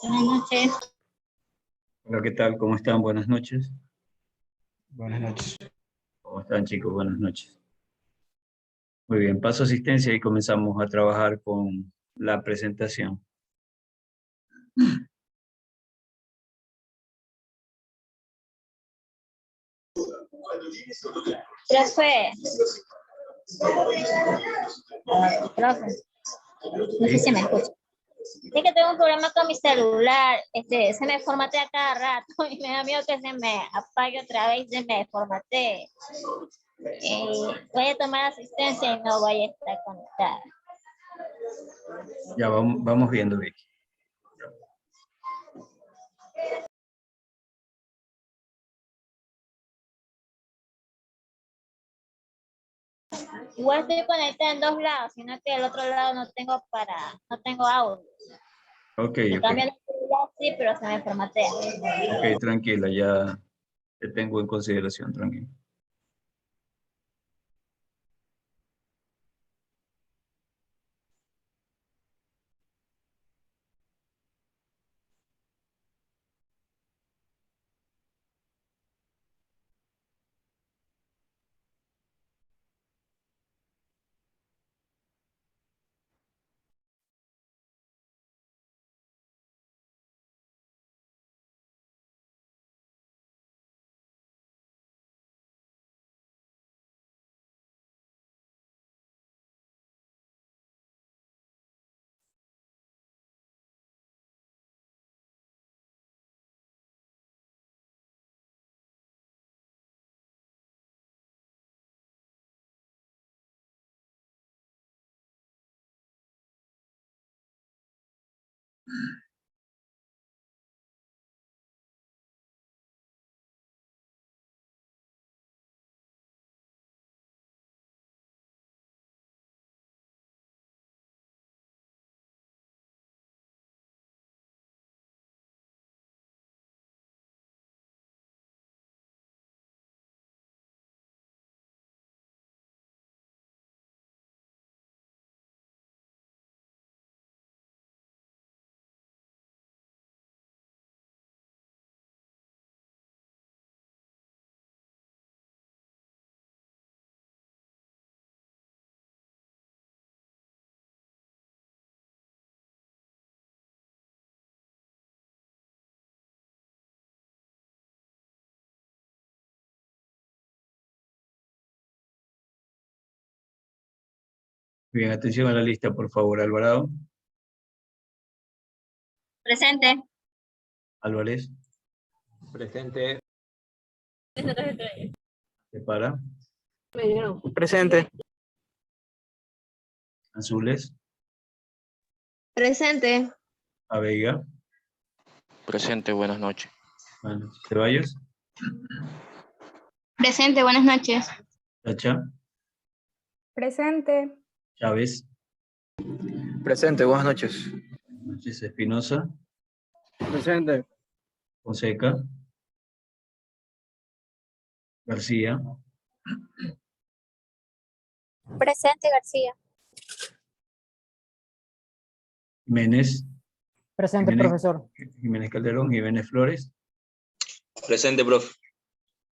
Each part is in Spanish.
Buenas noches. Hola, ¿qué tal? ¿Cómo están? Buenas noches. Buenas noches. ¿Cómo están, chicos? Buenas noches. Muy bien, paso asistencia y comenzamos a trabajar con la presentación. Profe. Profe. No sé si me escucha. Es que tengo un problema con mi celular. Se me formatea cada rato y me da miedo que se me apague otra vez y se me formatee. Voy a tomar asistencia y no voy a estar conectada. Ya vamos viendo, Vicky. Igual estoy conectada en dos lados, sino que el otro lado no tengo audio. Ok, En ok. cambio, el celular sí, pero se me formatea. Ok, tranquila, ya te tengo en consideración, tranquila. Bien, atención a la lista, por favor. Alvarado, Presente. Álvarez, Presente. Separa, Presente. Azules, Presente. Aveiga, Presente, buenas noches. Ceballos, Presente, buenas noches. Tacha, Presente. Chávez, Presente, buenas noches. noches Espinosa, Presente. Fonseca, García, Presente, García. Jiménez, Presente, Jiménez, profesor. Jiménez Calderón, Jiménez Flores, Presente, profe.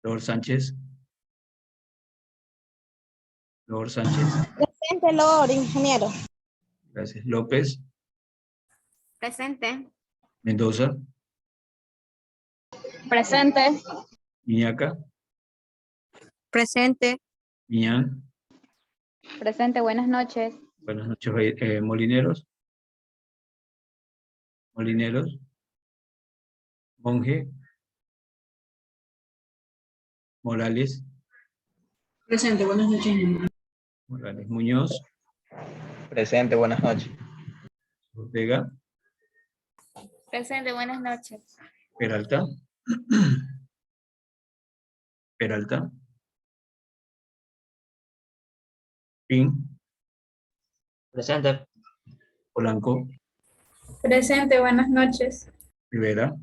Lord Sánchez, Lord Sánchez, Presente, Lord, ingeniero. gracias. López, Presente. Mendoza, Presente. Iñaca, Presente. Miñán, Presente, buenas noches. buenas noches, Molineros, Molineros, Monje, Morales, Presente, buenas noches. Morales Muñoz, Presente, buenas noches. Ortega, Presente, buenas noches. Peralta, Peralta, Pin, Presente. Polanco, Presente, buenas noches. Rivera,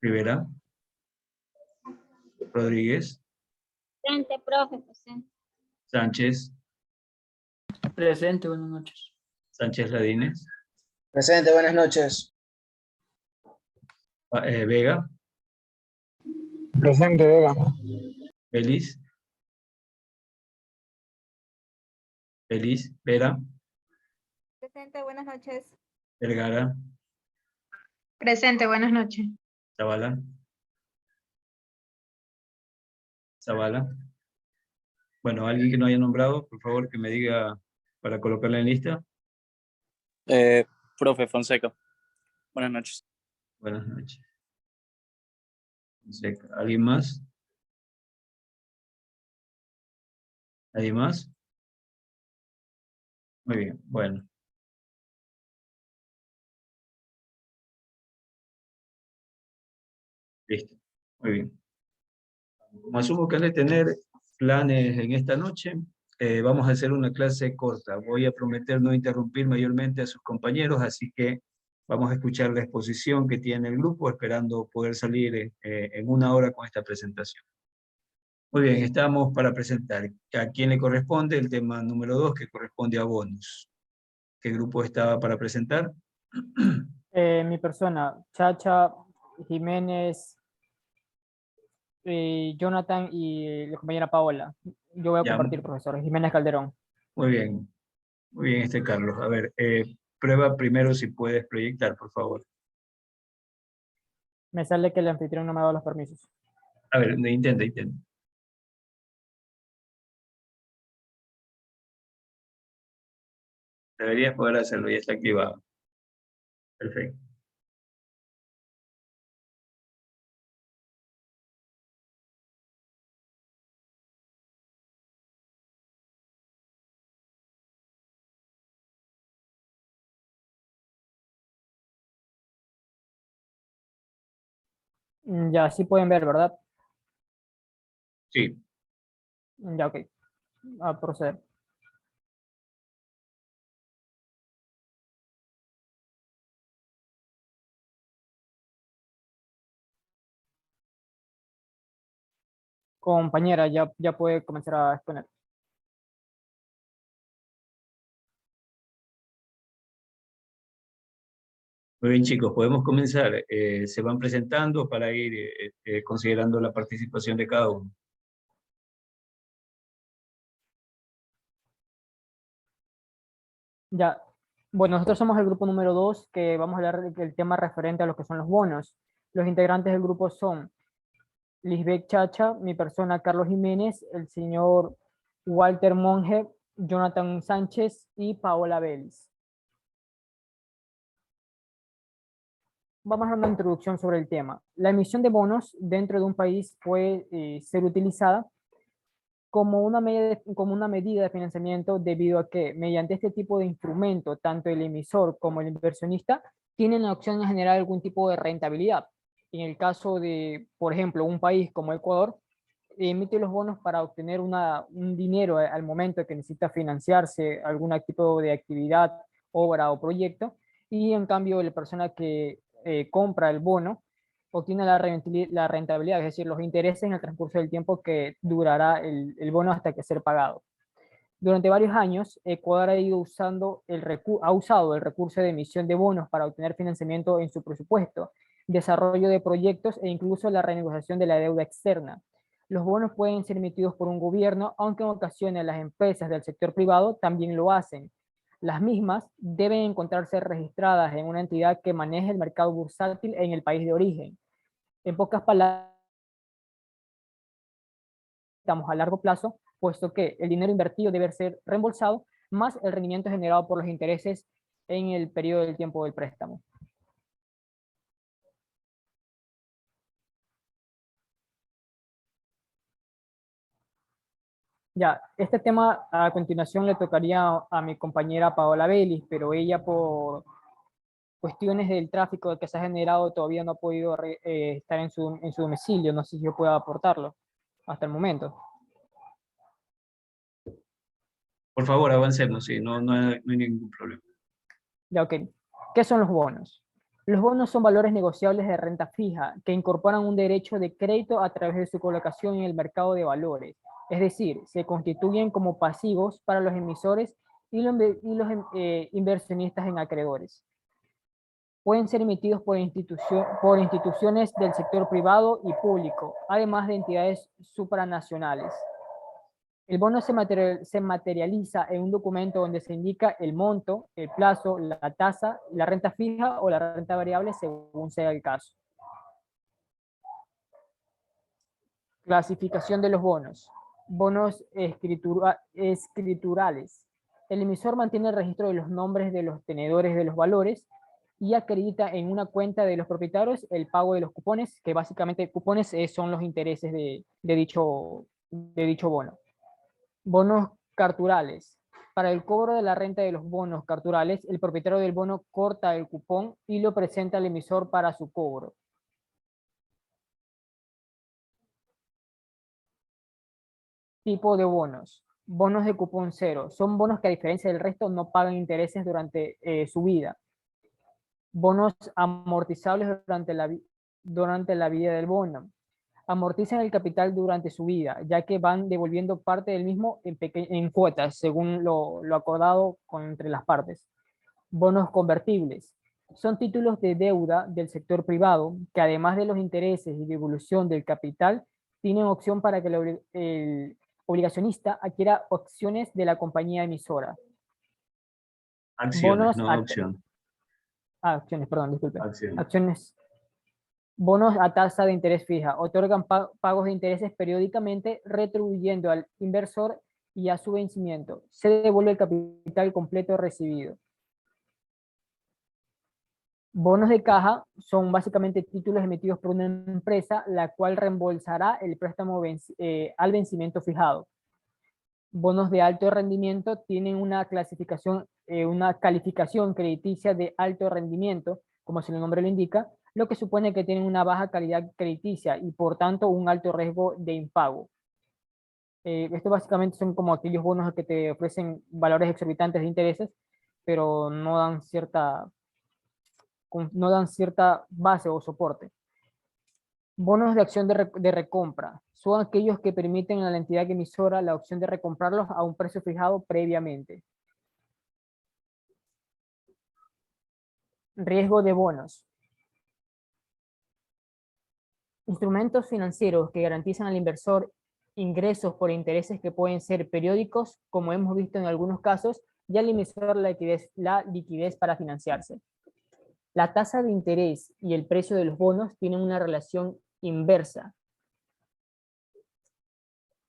Rivera, Rodríguez, Presente, profe. Presente. Sánchez, Presente, buenas noches. Sánchez Ladines. Presente, buenas noches. Vega. Presente, Vega. Feliz. Feliz. Vera. Presente, buenas noches. Vergara. Presente, buenas noches. Zavala. Zavala. Bueno, alguien que no haya nombrado, por favor, que me diga para colocarla en lista. Profe Fonseca. Buenas noches. Buenas noches. Fonseca. ¿Alguien más? ¿Alguien más? Muy bien, bueno. Listo, muy bien. Como asumo que han de tener planes en esta noche, vamos a hacer una clase corta. Voy a prometer no interrumpir mayormente a sus compañeros, así que vamos a escuchar la exposición que tiene el grupo, esperando poder salir en 1 hora con esta presentación. Muy bien, estamos para presentar. ¿A quién le corresponde? El tema número 2, que corresponde a bonos. ¿Qué grupo estaba para presentar? Mi persona, Chacha, Jiménez, Jonathan y la compañera Paola. Yo voy a Ya. compartir, profesor. Jiménez Calderón. Muy bien, Carlos. A ver, prueba primero si puedes proyectar, por favor. Me sale que el anfitrión no me ha dado los permisos. A ver, intenta. Deberías poder hacerlo, ya está activado. Perfecto. Ya, sí pueden ver, ¿verdad? Sí. Ya, ok. A proceder. Compañera, ya puede comenzar a exponer. Muy bien, chicos, podemos comenzar. Se van presentando para ir considerando la participación de cada uno. Ya, bueno, nosotros somos el grupo número 2 que vamos a hablar del tema referente a lo que son los bonos. Los integrantes del grupo son Lisbeth Chacha, mi persona Carlos Jiménez, el señor Walter Monge, Jonathan Sánchez y Paola Vélez. Vamos a dar una introducción sobre el tema. La emisión de bonos dentro de un país puede ser utilizada como una medida de financiamiento debido a que mediante este tipo de instrumento, tanto el emisor como el inversionista tienen la opción de generar algún tipo de rentabilidad. En el caso de, por ejemplo, un país como Ecuador, emite los bonos para obtener un dinero al momento de que necesita financiarse algún tipo de actividad, obra o proyecto, y en cambio la persona que compra el bono obtiene la rentabilidad, es decir, los intereses en el transcurso del tiempo que durará el bono hasta que sea pagado. Durante varios años, Ecuador ha usado el recurso de emisión de bonos para obtener financiamiento en su presupuesto, desarrollo de proyectos e incluso la renegociación de la deuda externa. Los bonos pueden ser emitidos por un gobierno, aunque en ocasiones las empresas del sector privado también lo hacen. Las mismas deben encontrarse registradas en una entidad que maneje el mercado bursátil en el país de origen. En pocas palabras, estamos a largo plazo, puesto que el dinero invertido debe ser reembolsado, más el rendimiento generado por los intereses en el periodo del tiempo del préstamo. Ya, este tema a continuación le tocaría a mi compañera Paola Vélez, pero ella por cuestiones del tráfico que se ha generado todavía no ha podido estar en su domicilio. No sé si yo puedo aportarlo hasta el momento. Por favor, avancemos, sí, no hay ningún problema. Ya, ok. ¿Qué son los bonos? Los bonos son valores negociables de renta fija que incorporan un derecho de crédito a través de su colocación en el mercado de valores. Es decir, se constituyen como pasivos para los emisores inversionistas en acreedores. Pueden ser emitidos por instituciones del sector privado y público, además de entidades supranacionales. El bono se materializa en un documento donde se indica el monto, el plazo, la tasa, la renta fija o la renta variable según sea el caso. Clasificación de los bonos. Bonos escriturales. El emisor mantiene el registro de los nombres de los tenedores de los valores y acredita en una cuenta de los propietarios el pago de los cupones, que básicamente cupones son los intereses de dicho bono. Bonos carturales. Para el cobro de la renta de los bonos carturales, el propietario del bono corta el cupón y lo presenta al emisor para su cobro. Tipo de bonos. Bonos de cupón cero. Son bonos que a diferencia del resto no pagan intereses durante su vida. Bonos amortizables durante la vida del bono. Amortizan el capital durante su vida, ya que van devolviendo parte del mismo en cuotas, según lo acordado entre las partes. Bonos convertibles. Son títulos de deuda del sector privado que además de los intereses y devolución del capital, tienen opción para que el obligacionista adquiera acciones de la compañía emisora. Acciones, no opción. Acciones, perdón, disculpe. Acciones. Bonos a tasa de interés fija. Otorgan pagos de intereses periódicamente, retribuyendo al inversor y a su vencimiento. Se devuelve el capital completo recibido. Bonos de caja son básicamente títulos emitidos por una empresa, la cual reembolsará el préstamo al vencimiento fijado. Bonos de alto rendimiento tienen una calificación crediticia de alto rendimiento, como su nombre lo indica, lo que supone que tienen una baja calidad crediticia y por tanto un alto riesgo de impago. Esto básicamente son como aquellos bonos que te ofrecen valores exorbitantes de intereses, pero no dan cierta base o soporte. Bonos de acción de recompra. Son aquellos que permiten a la entidad emisora la opción de recomprarlos a un precio fijado previamente. Riesgo de bonos. Instrumentos financieros que garantizan al inversor ingresos por intereses que pueden ser periódicos, como hemos visto en algunos casos, y al emisor la liquidez para financiarse. La tasa de interés y el precio de los bonos tienen una relación inversa.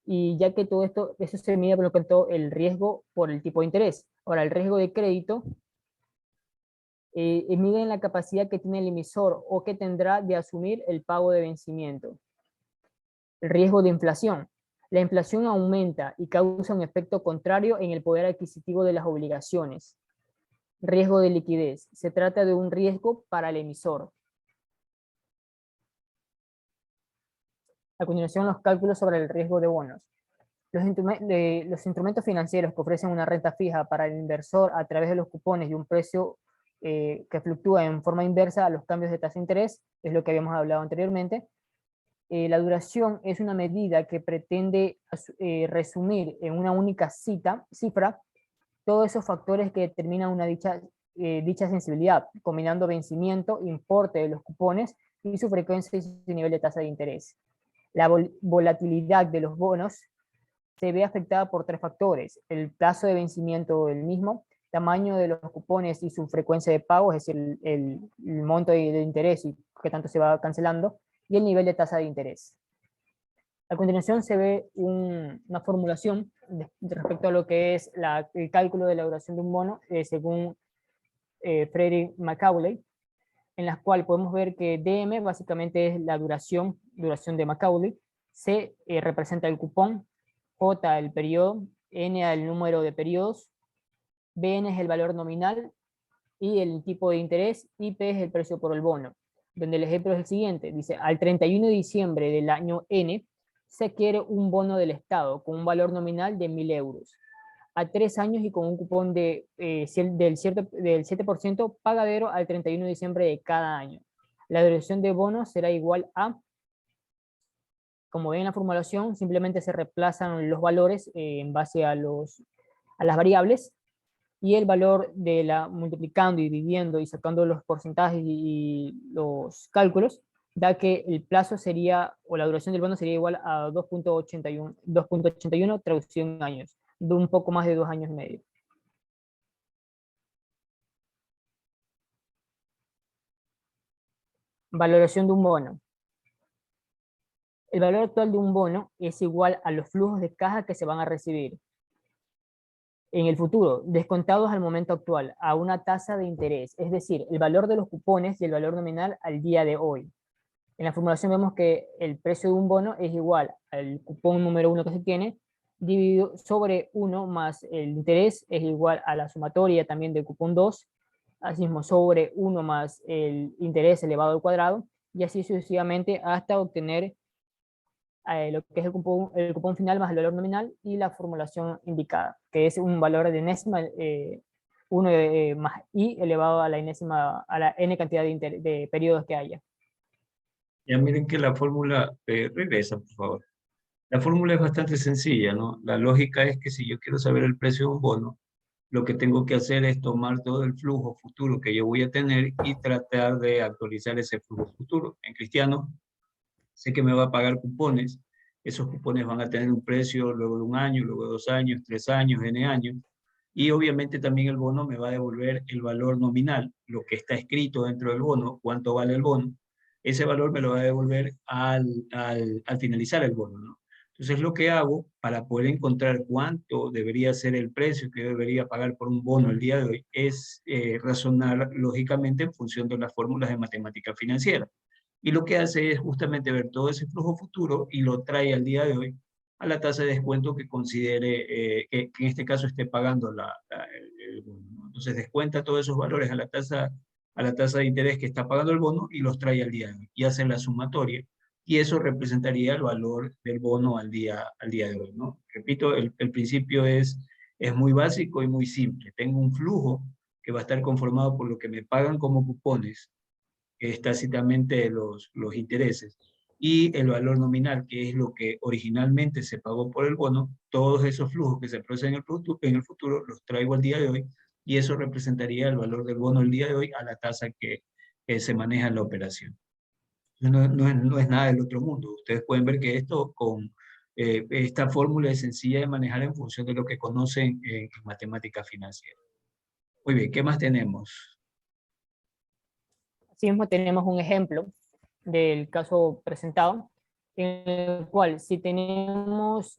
Y ya que todo esto, eso se mide por lo tanto el riesgo por el tipo de interés. Ahora, el riesgo de crédito mide en la capacidad que tiene el emisor o que tendrá de asumir el pago de vencimiento. El riesgo de inflación. La inflación aumenta y causa un efecto contrario en el poder adquisitivo de las obligaciones. Riesgo de liquidez. Se trata de un riesgo para el emisor. A continuación, los cálculos sobre el riesgo de bonos. Los instrumentos financieros que ofrecen una renta fija para el inversor a través de los cupones y un precio que fluctúa en forma inversa a los cambios de tasa de interés, es lo que habíamos hablado anteriormente. La duración es una medida que pretende resumir en una única cifra todos esos factores que determinan dicha sensibilidad, combinando vencimiento, importe de los cupones y su frecuencia y su nivel de tasa de interés. La volatilidad de los bonos se ve afectada por tres factores: el plazo de vencimiento del mismo, tamaño de los cupones y su frecuencia de pago, es decir, el monto de interés y qué tanto se va cancelando, y el nivel de tasa de interés. A continuación se ve una formulación respecto a lo que es el cálculo de la duración de un bono según Frederick Macaulay, en la cual podemos ver que DM básicamente es la duración de Macaulay, C representa el cupón, J el periodo, N el número de periodos, BN es el valor nominal y el tipo de interés, y P es el precio por el bono, donde el ejemplo es el siguiente. Dice, al 31 de diciembre del año N se adquiere un bono del Estado con un valor nominal de 1.000 euros. A 3 años y con un cupón del 7% pagadero al 31 de diciembre de cada año. La duración de bono será igual a, como ven en la formulación, simplemente se reemplazan los valores en base a las variables, y el valor de la, multiplicando y dividiendo y sacando los porcentajes y los cálculos, da que el plazo sería, o la duración del bono sería igual a 2.81 traducido en años, de un poco más de 2 años y medio. Valoración de un bono. El valor actual de un bono es igual a los flujos de caja que se van a recibir en el futuro, descontados al momento actual, a una tasa de interés, es decir, el valor de los cupones y el valor nominal al día de hoy. En la formulación vemos que el precio de un bono es igual al cupón número 1 que se tiene, dividido sobre 1 más el interés es igual a la sumatoria también del cupón 2, así mismo sobre 1 más el interés elevado al cuadrado, y así sucesivamente hasta obtener lo que es el cupón final más el valor nominal y la formulación indicada, que es un valor de enésima 1 más i elevado a la enésima, a la n cantidad de periodos que haya. Ya miren que la fórmula, regresa por favor. La fórmula es bastante sencilla, ¿no? La lógica es que si yo quiero saber el precio de un bono, lo que tengo que hacer es tomar todo el flujo futuro que yo voy a tener y tratar de actualizar ese flujo futuro. En cristiano, sé que me va a pagar cupones, esos cupones van a tener un precio luego de 1 año, luego de 2 años, 3 años, n años, y obviamente también el bono me va a devolver el valor nominal, lo que está escrito dentro del bono, cuánto vale el bono, ese valor me lo va a devolver al finalizar el bono, ¿no? Entonces lo que hago para poder encontrar cuánto debería ser el precio que yo debería pagar por un bono el día de hoy es razonar lógicamente en función de las fórmulas de matemática financiera. Y lo que hace es justamente ver todo ese flujo futuro y lo trae al día de hoy a la tasa de descuento que considere, que en este caso esté pagando el bono, ¿no? Entonces descuenta todos esos valores a la tasa de interés que está pagando el bono y los trae al día de hoy y hace la sumatoria. Y eso representaría el valor del bono al día de hoy, ¿no? Repito, el principio es muy básico y muy simple. Tengo un flujo que va a estar conformado por lo que me pagan como cupones, que es tácitamente los intereses, y el valor nominal, que es lo que originalmente se pagó por el bono. Todos esos flujos que se producen en el futuro los traigo al día de hoy, y eso representaría el valor del bono el día de hoy a la tasa que se maneja en la operación. No es nada del otro mundo. Ustedes pueden ver que esto con esta fórmula es sencilla de manejar en función de lo que conocen en matemática financiera. Muy bien, ¿qué más tenemos? Asimismo tenemos un ejemplo del caso presentado, en el cual si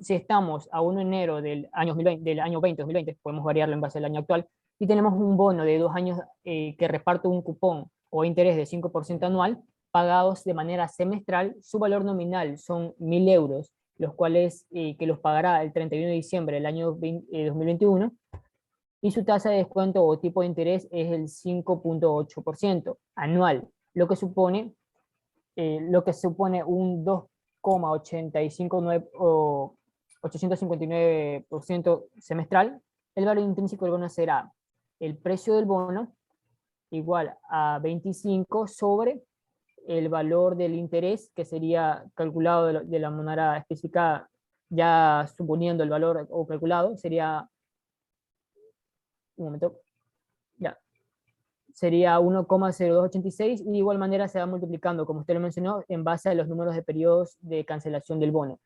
estamos a 1 de enero del año 2020, podemos variarlo en base al año actual, y tenemos un bono de 2 años que reparte un cupón o interés de 5% anual, pagados de manera semestral, su valor nominal son 1.000 euros, los cuales que los pagará el 31 de diciembre del año 2021, y su tasa de descuento o tipo de interés es el 5.8% anual, lo que supone un 859% semestral. El valor intrínseco del bono será el precio del bono igual a 25 sobre el valor del interés, que sería calculado de la manera especificada, ya suponiendo el valor o calculado, sería, un momento, ya, sería 1,0286, y de igual manera se va multiplicando, como usted lo mencionó, en base a los números de periodos de cancelación del bono.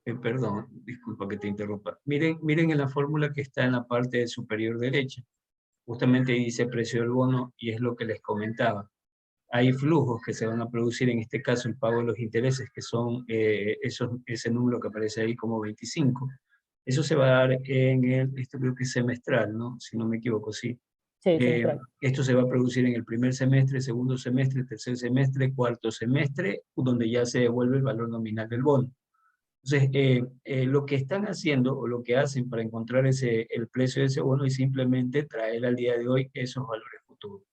Perdón, disculpa que te interrumpa. Miren en la fórmula que está en la parte superior derecha. Justamente dice precio del bono, y es lo que les comentaba. Hay flujos que se van a producir, en este caso el pago de los intereses, que son ese número que aparece ahí como 25. Eso se va a dar esto creo que es semestral, ¿no? Si no me equivoco, sí. Sí, semestral. Esto se va a producir en el primer semestre, segundo semestre, tercer semestre, cuarto semestre, donde ya se devuelve el valor nominal del bono. Entonces, lo que están haciendo o lo que hacen para encontrar el precio de ese bono es simplemente traer al día de hoy esos valores futuros.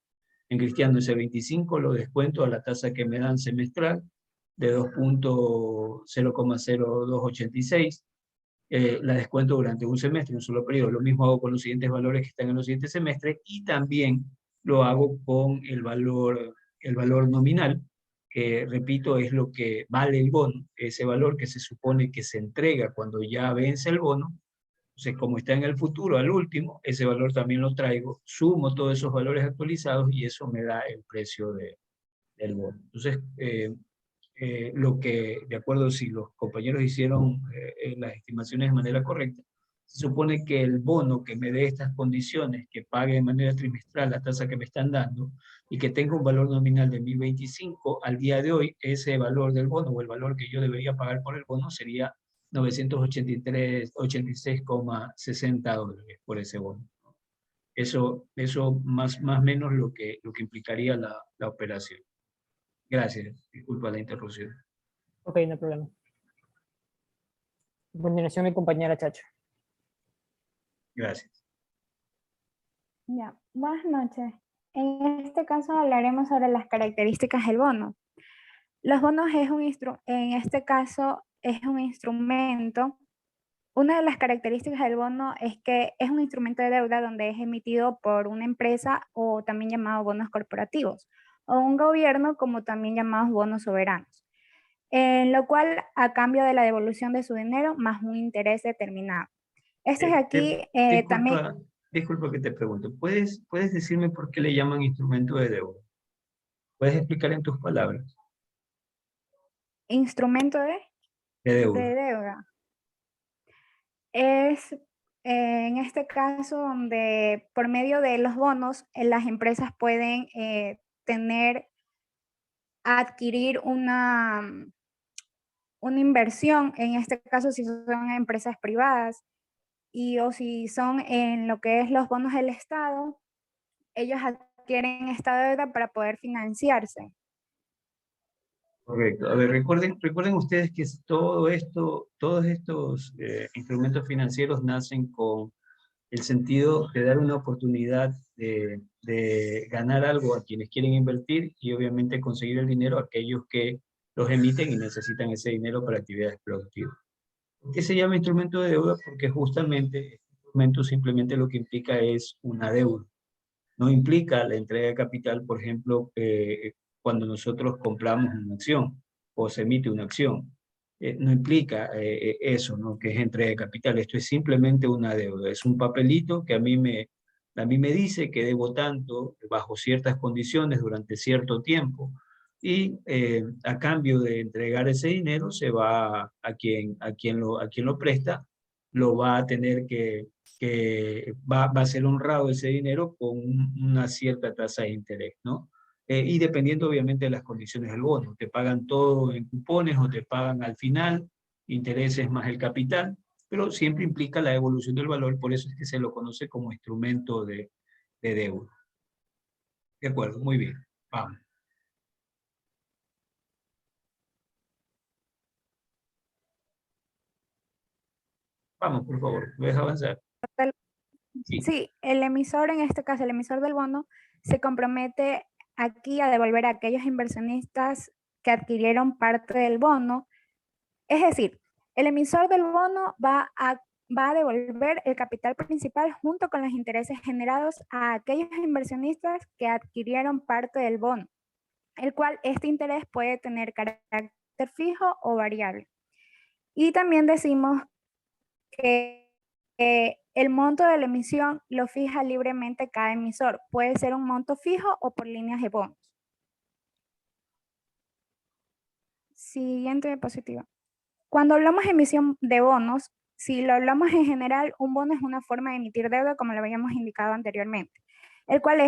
En cristiano ese 25 lo descuento a la tasa que me dan semestral de 0,0286, la descuento durante un semestre, un solo periodo. Lo mismo hago con los siguientes valores que están en los siguientes semestres, y también lo hago con el valor nominal, que repito es lo que vale el bono, ese valor que se supone que se entrega cuando ya vence el bono, Entonces, como está en el futuro, al último, ese valor también lo traigo, sumo todos esos valores actualizados y eso me da el precio del bono. Entonces, lo que, de acuerdo si los compañeros hicieron las estimaciones de manera correcta, se supone que el bono que me dé estas condiciones, que pague de manera trimestral la tasa que me están dando y que tenga un valor nominal de 1025, al día de hoy ese valor del bono o el valor que yo debería pagar por el bono sería 986,60 dólares por ese bono. Eso más o menos lo que implicaría la operación. Gracias, disculpa la interrupción. Ok, no hay problema. A continuación, mi compañera Chacho. Gracias. Ya, buenas noches. En este caso hablaremos sobre las características del bono. Los bonos en este caso es un instrumento. Una de las características del bono es que es un instrumento de deuda donde es emitido por una empresa o también llamado bonos corporativos, o un gobierno como también llamados bonos soberanos, en lo cual a cambio de la devolución de su dinero más un interés determinado. Este es aquí también... Disculpa que te pregunto, ¿puedes decirme por qué le llaman instrumento de deuda? ¿Puedes explicar en tus palabras? Instrumento de deuda. deuda. Es en este caso donde por medio de los bonos las empresas pueden adquirir una inversión, en este caso si son empresas privadas o si son en lo que es los bonos del Estado, ellos adquieren esta deuda para poder financiarse. Correcto. A ver, recuerden ustedes que todos estos instrumentos financieros nacen con el sentido de dar una oportunidad de ganar algo a quienes quieren invertir y obviamente conseguir el dinero a aquellos que los emiten y necesitan ese dinero para actividades productivas. ¿Por qué se llama instrumento de deuda? Porque justamente este instrumento simplemente lo que implica es una deuda. No implica la entrega de capital, por ejemplo, cuando nosotros compramos una acción o se emite una acción. No implica eso, ¿no? Que es entrega de capital. Esto es simplemente una deuda. Es un papelito que a mí me dice que debo tanto bajo ciertas condiciones durante cierto tiempo y a cambio de entregar ese dinero se va a quien lo presta, lo va a tener que va a ser honrado ese dinero con una cierta tasa de interés, ¿no? Y dependiendo obviamente de las condiciones del bono, te pagan todo en cupones o te pagan al final, intereses más el capital, pero siempre implica la evolución del valor, por eso es que se lo conoce como instrumento de deuda. De acuerdo, muy bien, vamos. Vamos, por favor, ¿puedes avanzar? Sí, el emisor, en este caso, el emisor del bono, se compromete aquí a devolver a aquellos inversionistas que adquirieron parte del bono. Es decir, el emisor del bono va a devolver el capital principal junto con los intereses generados a aquellos inversionistas que adquirieron parte del bono, el cual este interés puede tener carácter fijo o variable. Y también decimos que el monto de la emisión lo fija libremente cada emisor. Puede ser un monto fijo o por líneas de bonos. Siguiente diapositiva. Cuando hablamos de emisión de bonos, si lo hablamos en general, un bono es una forma de emitir deuda, como lo habíamos indicado anteriormente, el cual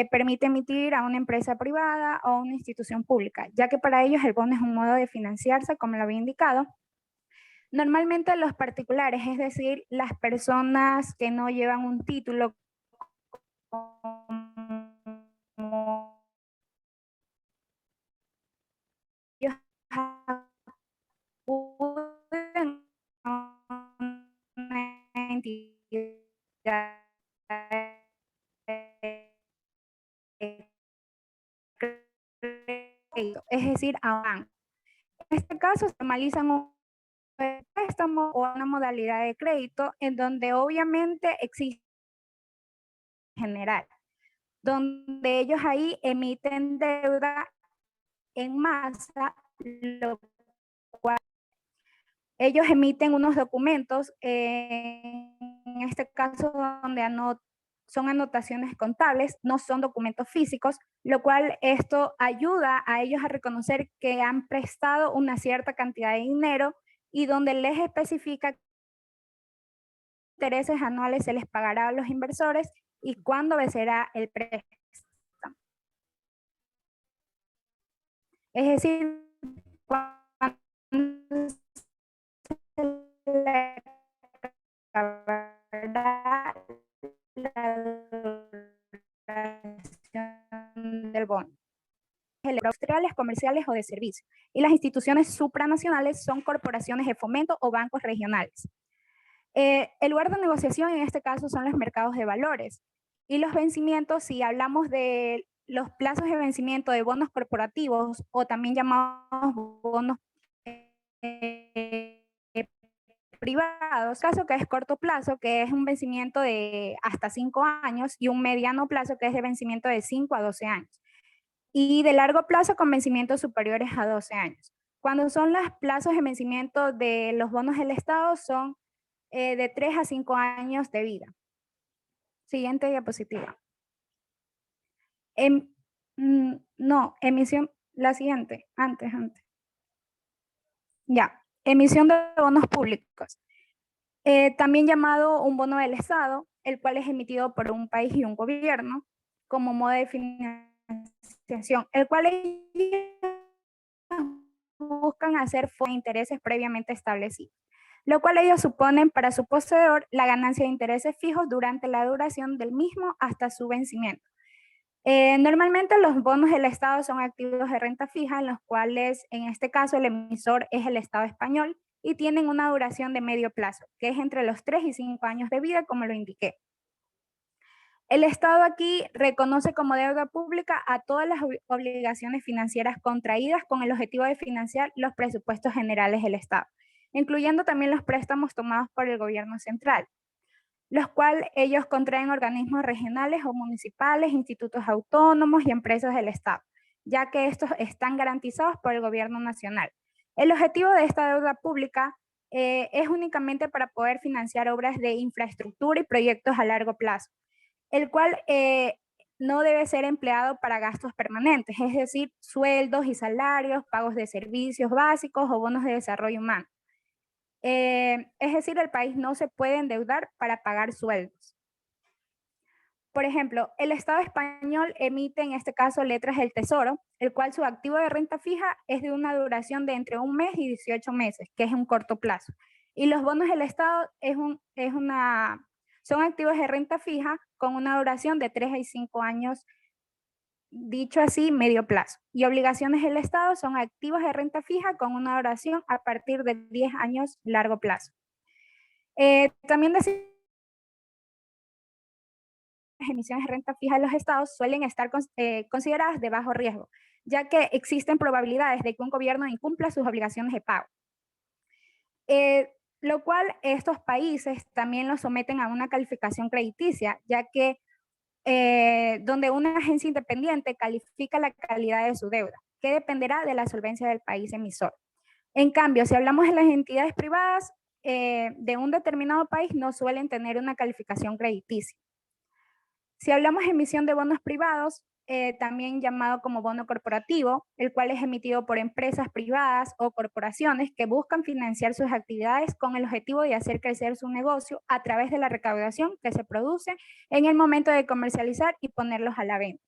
permite emitir a una empresa privada o una institución pública, ya que para ellos el bono es un modo de financiarse, como lo había indicado. Normalmente los particulares, es decir, las personas que no llevan un título como ellos acuden a una entidad de crédito, es decir, a un banco. En este caso se formalizan un préstamo o una modalidad de crédito en donde obviamente existe general, donde ellos ahí emiten deuda en masa, lo cual ellos emiten unos documentos en en este caso donde son anotaciones contables, no son documentos físicos, lo cual esto ayuda a ellos a reconocer que han prestado una cierta cantidad de dinero y donde les especifica qué intereses anuales se les pagará a los inversores y cuándo vencerá el préstamo. Es decir, cuando se le acabará la duración del bono. Industriales, comerciales o de servicio. Y las instituciones supranacionales son corporaciones de fomento o bancos regionales. El lugar de negociación en este caso son los mercados de valores. Y los vencimientos, si hablamos de los plazos de vencimiento de bonos corporativos o también llamados bonos privados, caso que es corto plazo, que es un vencimiento de hasta 5 años, y un mediano plazo, que es de vencimiento de 5 a 12 años. Y de largo plazo con vencimientos superiores a 12 años. Cuando son los plazos de vencimiento de los bonos del Estado son de 3 a 5 años de vida. Siguiente diapositiva. No, emisión, la siguiente, antes. Ya, emisión de bonos públicos. También llamado un bono del Estado, el cual es emitido por un país y un gobierno como modo de financiación, el cual ellos buscan hacer de intereses previamente establecidos, lo cual ellos suponen para su poseedor la ganancia de intereses fijos durante la duración del mismo hasta su vencimiento. Normalmente los bonos del Estado son activos de renta fija, en los cuales en este caso el emisor es el Estado español y tienen una duración de medio plazo, que es entre los 3 y 5 años de vida, como lo indiqué. El Estado aquí reconoce como deuda pública a todas las obligaciones financieras contraídas con el objetivo de financiar los presupuestos generales del Estado, incluyendo también los préstamos tomados por el gobierno central, los cuales ellos contraen organismos regionales o municipales, institutos autónomos y empresas del Estado, ya que estos están garantizados por el gobierno nacional. El objetivo de esta deuda pública es únicamente para poder financiar obras de infraestructura y proyectos a largo plazo, el cual no debe ser empleado para gastos permanentes, es decir, sueldos y salarios, pagos de servicios básicos o bonos de desarrollo humano. Es decir, el país no se puede endeudar para pagar sueldos. Por ejemplo, el Estado español emite en este caso letras del Tesoro, el cual su activo de renta fija es de una duración de entre 1 mes y 18 meses, que es un corto plazo. Y los bonos del Estado son activos de renta fija con una duración de 3 a 5 años, dicho así, medio plazo. Y obligaciones del Estado son activos de renta fija con una duración a partir de 10 años largo plazo. También decir las emisiones de renta fija de los estados suelen estar consideradas de bajo riesgo, ya que existen probabilidades de que un gobierno incumpla sus obligaciones de pago. Lo cual estos países también los someten a una calificación crediticia, ya que donde una agencia independiente califica la calidad de su deuda, que dependerá de la solvencia del país emisor. En cambio, si hablamos de las entidades privadas de un determinado país, no suelen tener una calificación crediticia. Si hablamos de emisión de bonos privados, también llamado como bono corporativo, el cual es emitido por empresas privadas o corporaciones que buscan financiar sus actividades con el objetivo de hacer crecer su negocio a través de la recaudación que se produce en el momento de comercializar y ponerlos a la venta.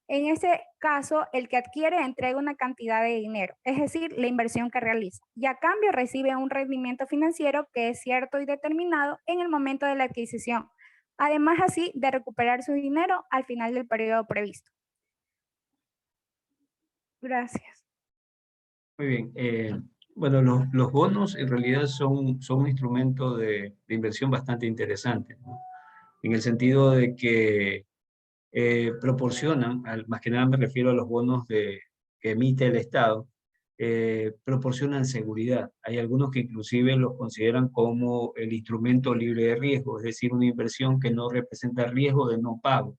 En ese caso, el que adquiere entrega una cantidad de dinero, es decir, la inversión que realiza, y a cambio recibe un rendimiento financiero que es cierto y determinado en el momento de la adquisición, además así de recuperar su dinero al final del periodo previsto. Gracias. Muy bien. Bueno, los bonos en realidad son un instrumento de inversión bastante interesante, ¿no? En el sentido de que proporcionan, más que nada me refiero a los bonos que emite el Estado, proporcionan seguridad. Hay algunos que inclusive los consideran como el instrumento libre de riesgo, es decir, una inversión que no representa riesgo de no pago,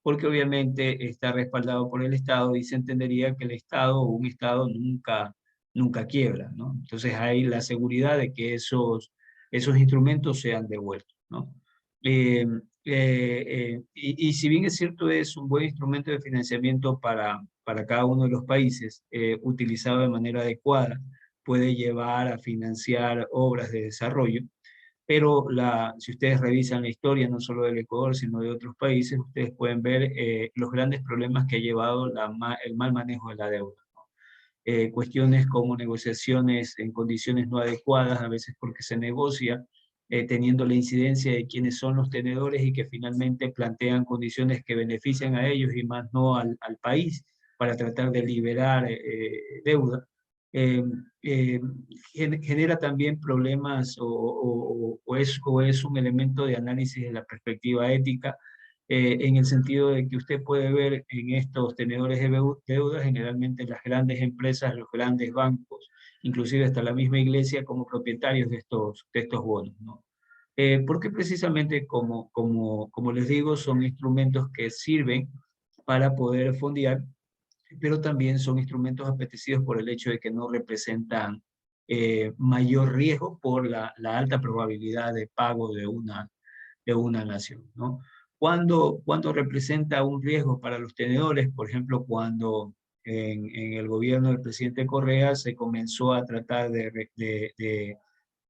porque obviamente está respaldado por el Estado y se entendería que el Estado o un Estado nunca quiebra, ¿no? Entonces hay la seguridad de que esos instrumentos sean devueltos, ¿no? Y si bien es cierto, es un buen instrumento de financiamiento para cada uno de los países, utilizado de manera adecuada, puede llevar a financiar obras de desarrollo, pero si ustedes revisan la historia, no solo del Ecuador, sino de otros países, ustedes pueden ver los grandes problemas que ha llevado el mal manejo de la deuda. Cuestiones como negociaciones en condiciones no adecuadas, a veces porque se negocia, teniendo la incidencia de quiénes son los tenedores y que finalmente plantean condiciones que benefician a ellos y más no al país para tratar de liberar deuda. Genera también problemas o es un elemento de análisis de la perspectiva ética, en el sentido de que usted puede ver en estos tenedores de deuda generalmente las grandes empresas, los grandes bancos, inclusive hasta la misma iglesia como propietarios de estos bonos, ¿no? Porque precisamente, como les digo, son instrumentos que sirven para poder fondear, pero también son instrumentos apetecidos por el hecho de que no representan mayor riesgo por la alta probabilidad de pago de una nación, ¿no? Cuando representa un riesgo para los tenedores, por ejemplo, cuando en el gobierno del presidente Correa se comenzó a tratar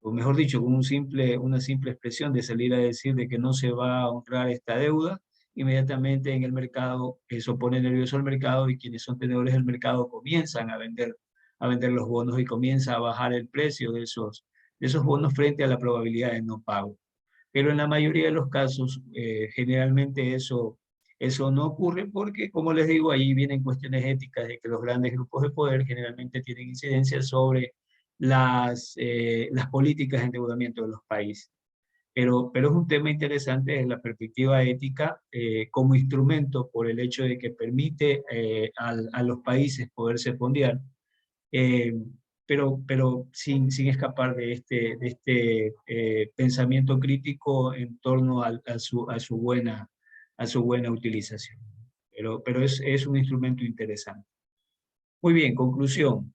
o mejor dicho, con una simple expresión de salir a decir de que no se va a honrar esta deuda, inmediatamente en el mercado, eso pone nervioso al mercado y quienes son tenedores del mercado comienzan a vender los bonos y comienza a bajar el precio de esos bonos frente a la probabilidad de no pago. Pero en la mayoría de los casos, generalmente eso no ocurre porque, como les digo, ahí vienen cuestiones éticas de que los grandes grupos de poder generalmente tienen incidencia sobre las políticas de endeudamiento de los países. Pero es un tema interesante desde la perspectiva ética, como instrumento por el hecho de que permite a los países poderse fondear, pero sin escapar de este pensamiento crítico en torno a su buena utilización. Pero es un instrumento interesante. Muy bien, conclusión.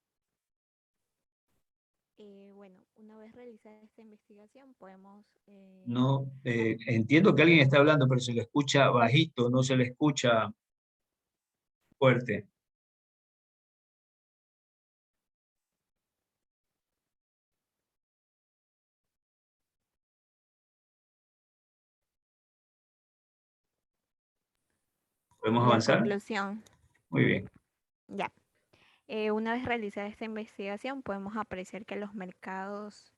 Bueno, una vez realizada esta investigación podemos... No, entiendo que alguien está hablando, pero se le escucha bajito, no se le escucha fuerte. ¿Podemos avanzar? Conclusión. Muy bien. Ya. Una vez realizada esta investigación, podemos apreciar que los mercados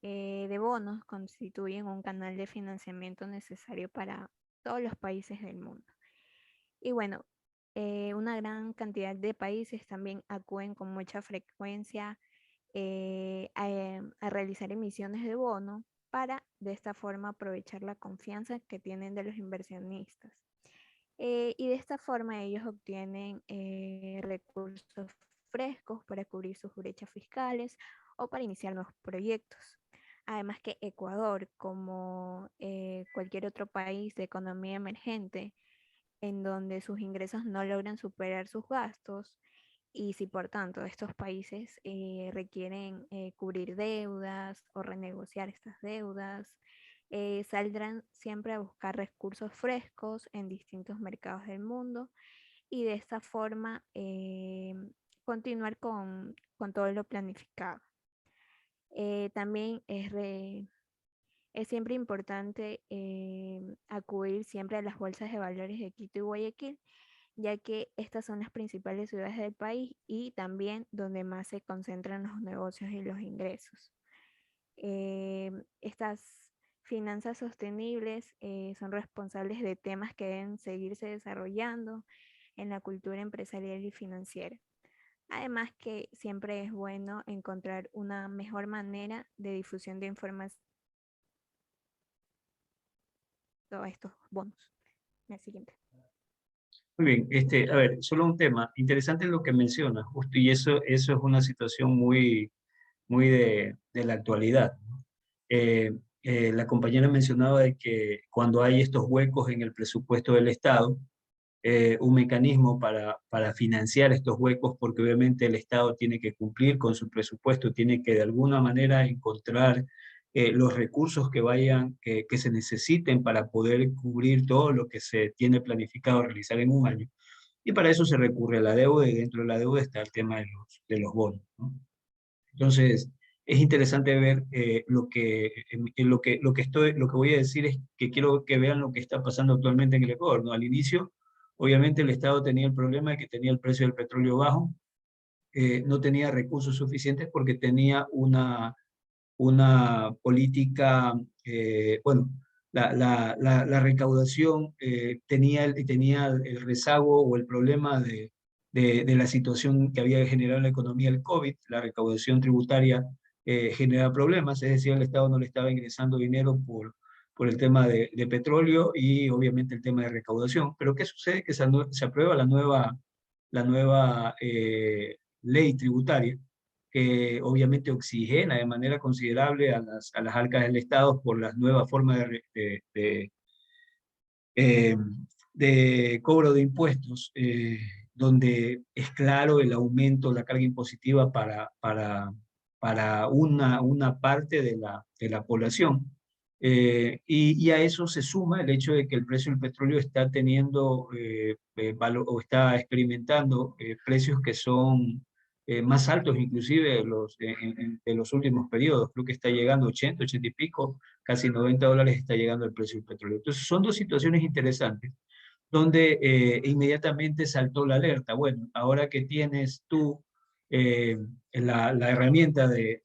de bonos constituyen un canal de financiamiento necesario para todos los países del mundo. Y bueno, una gran cantidad de países también acuden con mucha frecuencia a realizar emisiones de bonos para de esta forma aprovechar la confianza que tienen de los inversionistas. Y de esta forma ellos obtienen recursos frescos para cubrir sus brechas fiscales o para iniciar nuevos proyectos. Además que Ecuador, como cualquier otro país de economía emergente, en donde sus ingresos no logran superar sus gastos, y si por tanto estos países requieren cubrir deudas o renegociar estas deudas, saldrán siempre a buscar recursos frescos en distintos mercados del mundo y de esta forma continuar con todo lo planificado. También es siempre importante acudir siempre a las bolsas de valores de Quito y Guayaquil, ya que estas son las principales ciudades del país y también donde más se concentran los negocios y los ingresos. Estas finanzas sostenibles son responsables de temas que deben seguirse desarrollando en la cultura empresarial y financiera. Además que siempre es bueno encontrar una mejor manera de difusión de información sobre estos bonos. La siguiente. Muy bien, a ver, solo un tema. Interesante lo que menciona, justo, y eso es una situación muy de la actualidad, ¿no? La compañera mencionaba de que cuando hay estos huecos en el presupuesto del Estado, un mecanismo para financiar estos huecos, porque obviamente el Estado tiene que cumplir con su presupuesto, tiene que de alguna manera encontrar los recursos que se necesiten para poder cubrir todo lo que se tiene planificado realizar en un año. Y para eso se recurre a la deuda, y dentro de la deuda está el tema de los bonos, ¿no? Entonces, es interesante ver lo que voy a decir es que quiero que vean lo que está pasando actualmente en el Ecuador, ¿no? Al inicio, obviamente el Estado tenía el problema de que tenía el precio del petróleo bajo, no tenía recursos suficientes porque tenía una política, bueno, la recaudación tenía el rezago o el problema de la situación que había generado en la economía el COVID. La recaudación tributaria genera problemas, es decir, el Estado no le estaba ingresando dinero por el tema de petróleo y obviamente el tema de recaudación. Pero ¿qué sucede? Que se aprueba la nueva ley tributaria, que obviamente oxigena de manera considerable a las arcas del Estado por las nuevas formas de cobro de impuestos, donde es claro el aumento de la carga impositiva para una parte de la población. Y a eso se suma el hecho de que el precio del petróleo está teniendo o está experimentando precios que son más altos inclusive de los últimos periodos. Creo que está llegando a 80 y pico, casi $90 está llegando el precio del petróleo. Entonces son dos situaciones interesantes donde inmediatamente saltó la alerta. Bueno, ahora que tienes tú la herramienta de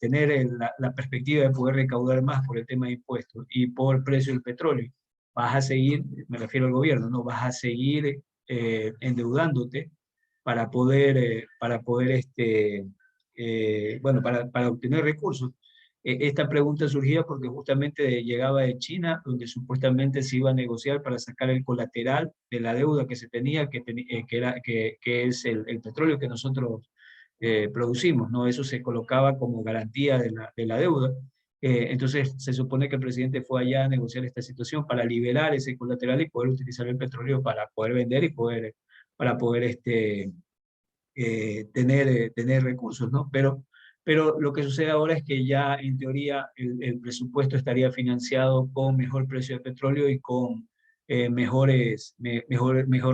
tener la perspectiva de poder recaudar más por el tema de impuestos y por el precio del petróleo, vas a seguir, me refiero al gobierno, ¿no? Vas a seguir endeudándote para poder bueno, para obtener recursos. Esta pregunta surgía porque justamente llegaba de China, donde supuestamente se iba a negociar para sacar el colateral de la deuda que se tenía, que es el petróleo que nosotros producimos, ¿no? Eso se colocaba como garantía de la deuda. Entonces se supone que el presidente fue allá a negociar esta situación para liberar ese colateral y poder utilizar el petróleo para poder vender y para poder tener recursos, ¿no? Pero lo que sucede ahora es que ya en teoría el presupuesto estaría financiado con mejor precio de petróleo y con mejor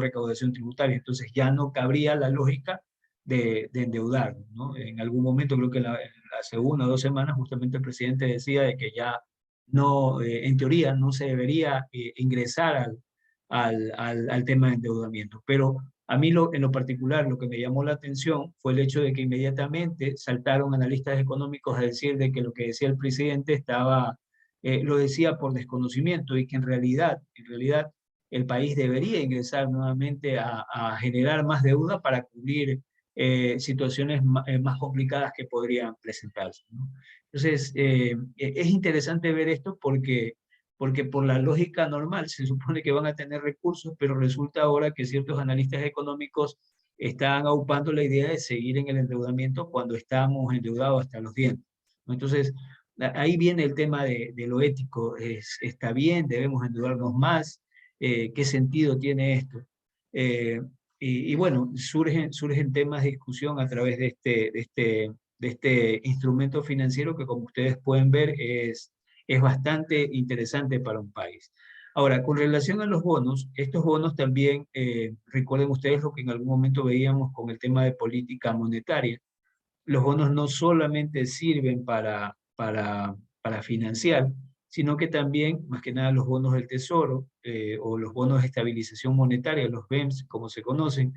recaudación tributaria. Entonces ya no cabría la lógica de endeudar, ¿no? En algún momento, creo que hace 1 o 2 semanas, justamente el presidente decía de que ya no, en teoría no se debería ingresar al tema de endeudamiento. Pero a mí en lo particular lo que me llamó la atención fue el hecho de que inmediatamente saltaron analistas económicos a decir de que lo que decía el presidente lo decía por desconocimiento y que en realidad el país debería ingresar nuevamente a generar más deuda para cubrir situaciones más complicadas que podrían presentarse, ¿no? Entonces, es interesante ver esto porque por la lógica normal se supone que van a tener recursos, pero resulta ahora que ciertos analistas económicos están aupando la idea de seguir en el endeudamiento cuando estamos endeudados hasta los dientes, ¿no? Entonces, ahí viene el tema de lo ético. ¿Está bien? ¿Debemos endeudarnos más? ¿Qué sentido tiene esto? Y bueno, surgen temas de discusión a través de este instrumento financiero que, como ustedes pueden ver, es bastante interesante para un país. Ahora, con relación a los bonos, estos bonos también, recuerden ustedes lo que en algún momento veíamos con el tema de política monetaria. Los bonos no solamente sirven para financiar, sino que también, más que nada, los bonos del Tesoro o los bonos de estabilización monetaria, los BEMS, como se conocen,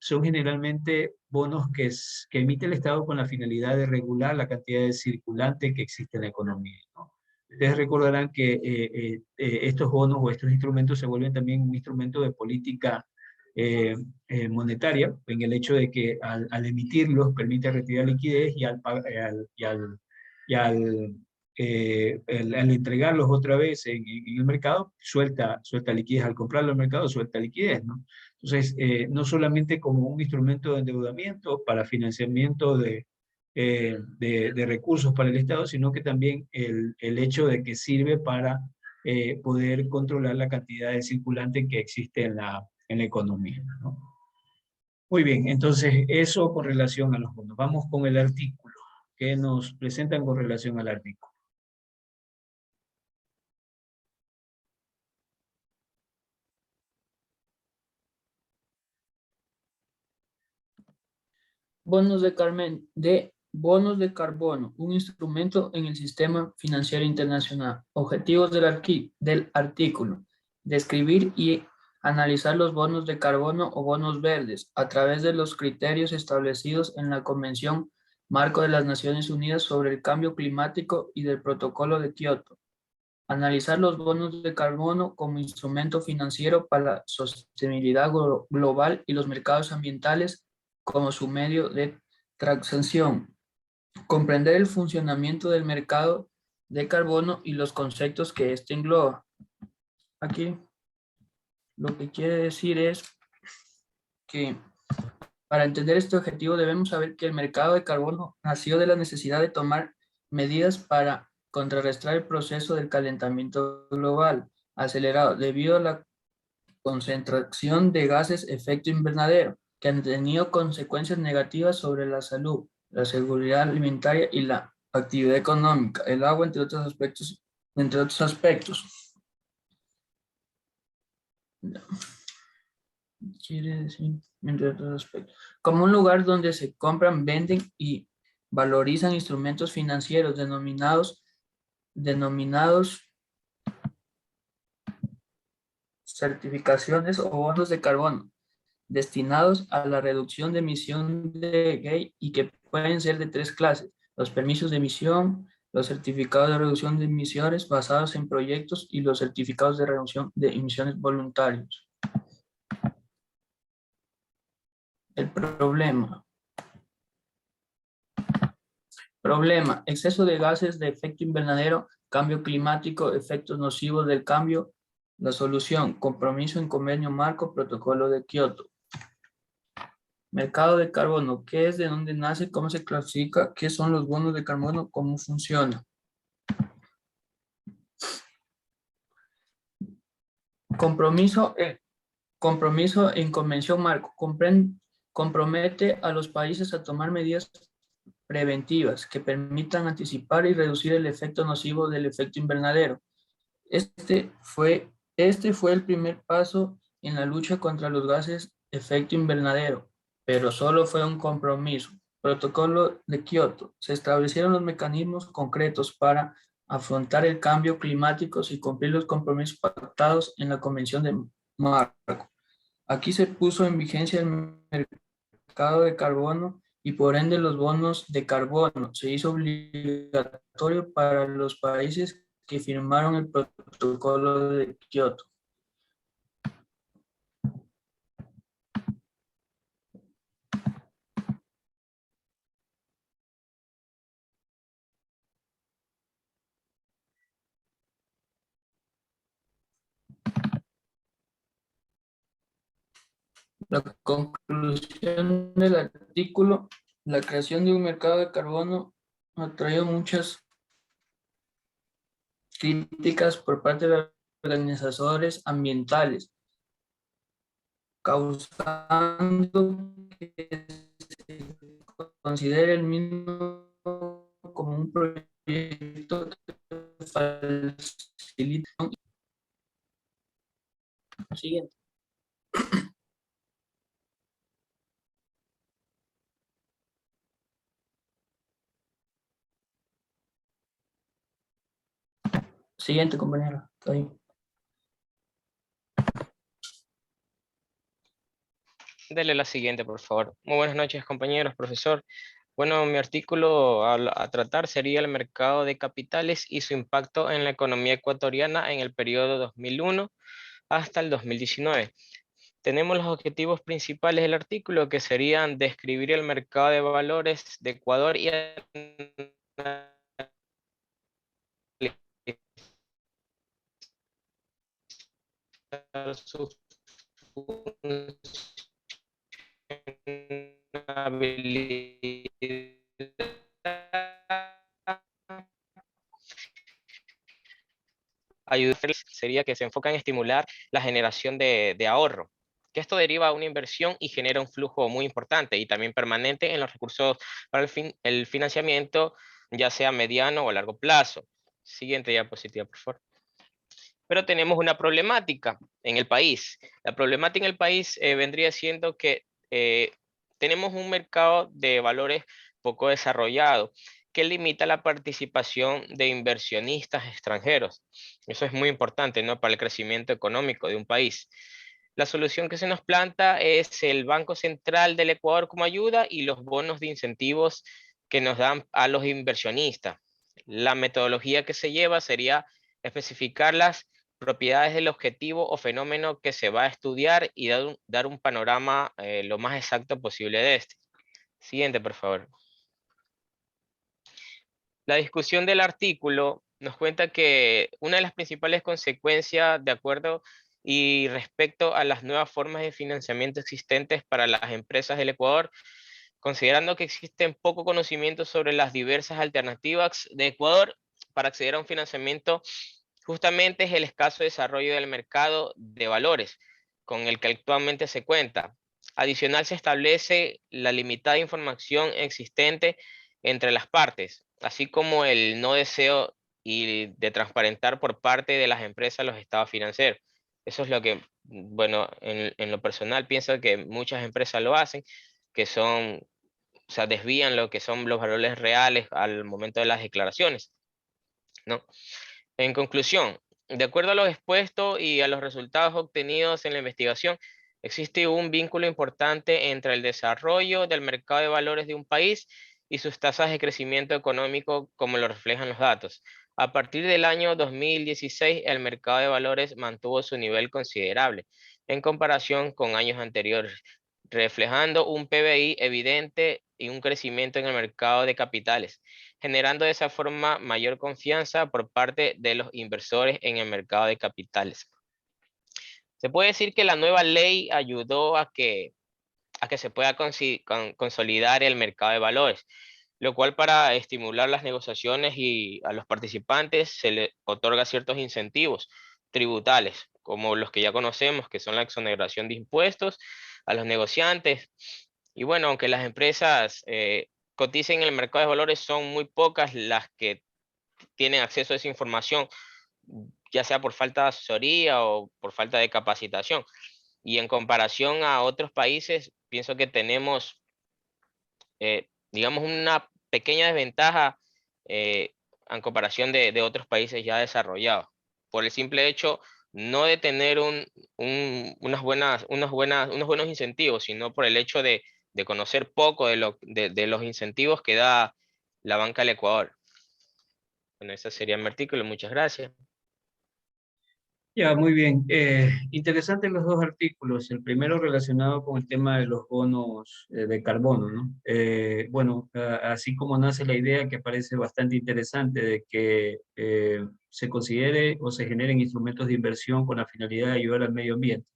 son generalmente bonos que emite el Estado con la finalidad de regular la cantidad de circulante que existe en la economía, ¿no? Ustedes recordarán que estos bonos o estos instrumentos se vuelven también un instrumento de política monetaria, en el hecho de que al emitirlos permite retirar liquidez y al entregarlos otra vez en el mercado, suelta liquidez. Al comprarlo al mercado, suelta liquidez, ¿no? Entonces, no solamente como un instrumento de endeudamiento para financiamiento de recursos para el Estado, sino que también el hecho de que sirve para poder controlar la cantidad de circulante que existe en la economía, ¿no? Muy bien, entonces eso con relación a los bonos. Vamos con el artículo. ¿Qué nos presentan con relación al artículo? Bonos de carbono, un instrumento en el sistema financiero internacional. Objetivos del artículo. Describir y analizar los bonos de carbono o bonos verdes a través de los criterios establecidos en la Convención Marco de las Naciones Unidas sobre el Cambio Climático y del Protocolo de Kioto. Analizar los bonos de carbono como instrumento financiero para la sostenibilidad global y los mercados ambientales como su medio de transacción. Comprender el funcionamiento del mercado de carbono y los conceptos que éste engloba. Aquí lo que quiere decir es que para entender este objetivo debemos saber que el mercado de carbono nació de la necesidad de tomar medidas para contrarrestar el proceso del calentamiento global acelerado debido a la concentración de gases efecto invernadero que han tenido consecuencias negativas sobre la salud, la seguridad alimentaria y la actividad económica, el agua, entre otros aspectos. Quiere decir, entre otros aspectos. Como un lugar donde se compran, venden y valorizan instrumentos financieros denominados certificaciones o bonos de carbono, destinados a la reducción de emisión de gas y que pueden ser de tres clases: los permisos de emisión, los certificados de reducción de emisiones basados en proyectos y los certificados de reducción de emisiones voluntarios. El problema. Exceso de gases de efecto invernadero, cambio climático, efectos nocivos del cambio. La solución: compromiso en convenio marco, protocolo de Kioto. Mercado de carbono: ¿qué es? ¿De dónde nace? ¿Cómo se clasifica? ¿Qué son los bonos de carbono? ¿Cómo funciona? Compromiso en convención marco. Compromete a los países a tomar medidas preventivas que permitan anticipar y reducir el efecto nocivo del efecto invernadero. Este fue el primer paso en la lucha contra los gases de efecto invernadero, pero solo fue un compromiso. Protocolo de Kioto. Se establecieron los mecanismos concretos para afrontar el cambio climático y cumplir los compromisos pactados en la Convención de Marco. Aquí se puso en vigencia el mercado de carbono y por ende los bonos de carbono. Se hizo obligatorio para los países que firmaron el protocolo de Kioto. La conclusión del artículo: la creación de un mercado de carbono ha traído muchas críticas por parte de los organizadores ambientales, causando que se considere el mismo como un proyecto que facilita. Siguiente. Siguiente, compañero. Ahí. Dele la siguiente, por favor. Muy buenas noches, compañeros, profesor. Bueno, mi artículo a tratar sería el mercado de capitales y su impacto en la economía ecuatoriana en el periodo 2001 hasta el 2019. Tenemos los objetivos principales del artículo, que serían describir el mercado de valores de Ecuador y su ayudar sería que se enfoca en estimular la generación de ahorro. que esto deriva a una inversión y genera un flujo muy importante y también permanente en los recursos para el financiamiento, ya sea mediano o a largo plazo. Siguiente diapositiva, por favor. Pero tenemos una problemática en el país. La problemática en el país vendría siendo que tenemos un mercado de valores poco desarrollado que limita la participación de inversionistas extranjeros. Eso es muy importante, ¿no?, para el crecimiento económico de un país. La solución que se nos planta es el Banco Central del Ecuador como ayuda y los bonos de incentivos que nos dan a los inversionistas. La metodología que se lleva sería especificar las propiedades del objetivo o fenómeno que se va a estudiar y dar un panorama lo más exacto posible de este. Siguiente, por favor. La discusión del artículo nos cuenta que una de las principales consecuencias, de acuerdo y respecto a las nuevas formas de financiamiento existentes para las empresas del Ecuador, considerando que existen poco conocimiento sobre las diversas alternativas de Ecuador para acceder a un financiamiento, justamente es el escaso desarrollo del mercado de valores con el que actualmente se cuenta. Adicional, se establece la limitada información existente entre las partes, así como el no deseo de transparentar por parte de las empresas los estados financieros. Eso es lo que, bueno, en lo personal pienso que muchas empresas lo hacen, que son, o sea, desvían lo que son los valores reales al momento de las declaraciones, ¿no? En conclusión, de acuerdo a lo expuesto y a los resultados obtenidos en la investigación, existe un vínculo importante entre el desarrollo del mercado de valores de un país y sus tasas de crecimiento económico, como lo reflejan los datos. A partir del año 2016, el mercado de valores mantuvo su nivel considerable en comparación con años anteriores, reflejando un PBI evidente y un crecimiento en el mercado de capitales, generando de esa forma mayor confianza por parte de los inversores en el mercado de capitales. Se puede decir que la nueva ley ayudó a que se pueda consolidar el mercado de valores, lo cual, para estimular las negociaciones y a los participantes, se le otorga ciertos incentivos tributales, como los que ya conocemos, que son la exoneración de impuestos a los negociantes. Y bueno, aunque las empresas coticen en el mercado de valores, son muy pocas las que tienen acceso a esa información, ya sea por falta de asesoría o por falta de capacitación. Y en comparación a otros países, pienso que tenemos, digamos, una pequeña desventaja en comparación de otros países ya desarrollados, por el simple hecho no de tener unos buenos incentivos, sino por el hecho de conocer poco de los incentivos que da la banca del Ecuador. Bueno, ese sería mi artículo. Muchas gracias. Ya, muy bien. Interesantes los dos artículos. El primero relacionado con el tema de los bonos de carbono, ¿no? Bueno, así como nace la idea, que parece bastante interesante, de que se considere o se generen instrumentos de inversión con la finalidad de ayudar al medio ambiente.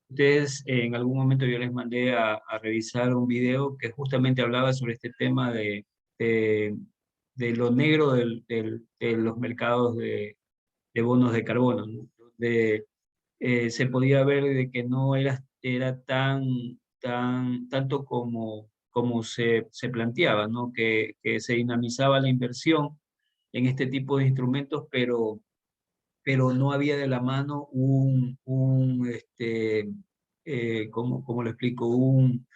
Ustedes, en algún momento yo les mandé a revisar un video que justamente hablaba sobre este tema de lo negro de los mercados de bonos de carbono, ¿no? Donde se podía ver de que no era tanto como se planteaba, ¿no? Que se dinamizaba la inversión en este tipo de instrumentos, pero no había de la mano ¿cómo lo explico? Un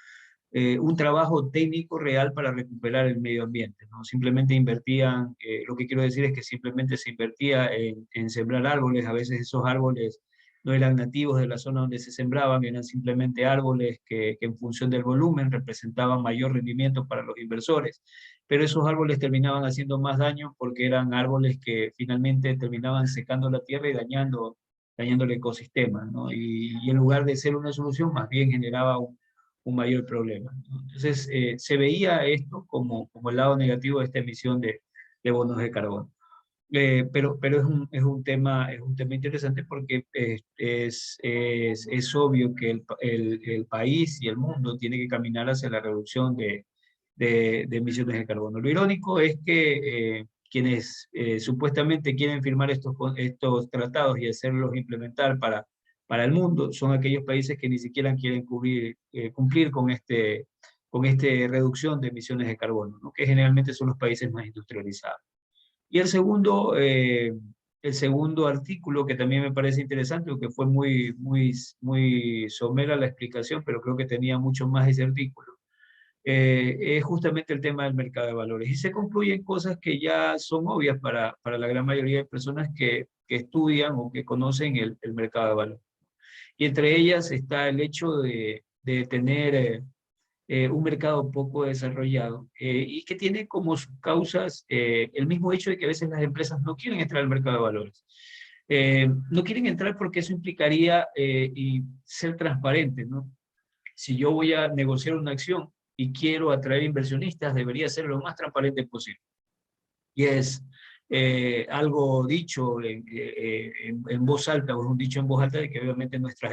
trabajo técnico real para recuperar el medio ambiente, ¿no? Simplemente invertían, lo que quiero decir es que simplemente se invertía en sembrar árboles. A veces esos árboles no eran nativos de la zona donde se sembraban, eran simplemente árboles que en función del volumen representaban mayor rendimiento para los inversores, pero esos árboles terminaban haciendo más daño porque eran árboles que finalmente terminaban secando la tierra y dañando el ecosistema, ¿no? Y en lugar de ser una solución, más bien generaba un mayor problema, ¿no? Entonces, se veía esto como el lado negativo de esta emisión de bonos de carbono. Pero es un tema interesante, porque es obvio que el país y el mundo tiene que caminar hacia la reducción de emisiones de carbono. Lo irónico es que quienes supuestamente quieren firmar estos tratados y hacerlos implementar para para el mundo son aquellos países que ni siquiera quieren cumplir con esta reducción de emisiones de carbono, ¿no? Que generalmente son los países más industrializados. Y el segundo artículo, que también me parece interesante, porque fue muy somera la explicación, pero creo que tenía mucho más ese artículo, es justamente el tema del mercado de valores. Y se concluyen cosas que ya son obvias para la gran mayoría de personas que estudian o que conocen el mercado de valores. Y entre ellas está el hecho de tener un mercado poco desarrollado y que tiene como sus causas el mismo hecho de que a veces las empresas no quieren entrar al mercado de valores. No quieren entrar porque eso implicaría y ser transparente, ¿no? Si yo voy a negociar una acción y quiero atraer inversionistas, debería ser lo más transparente posible. Y es algo dicho en voz alta, o un dicho en voz alta de que obviamente nuestras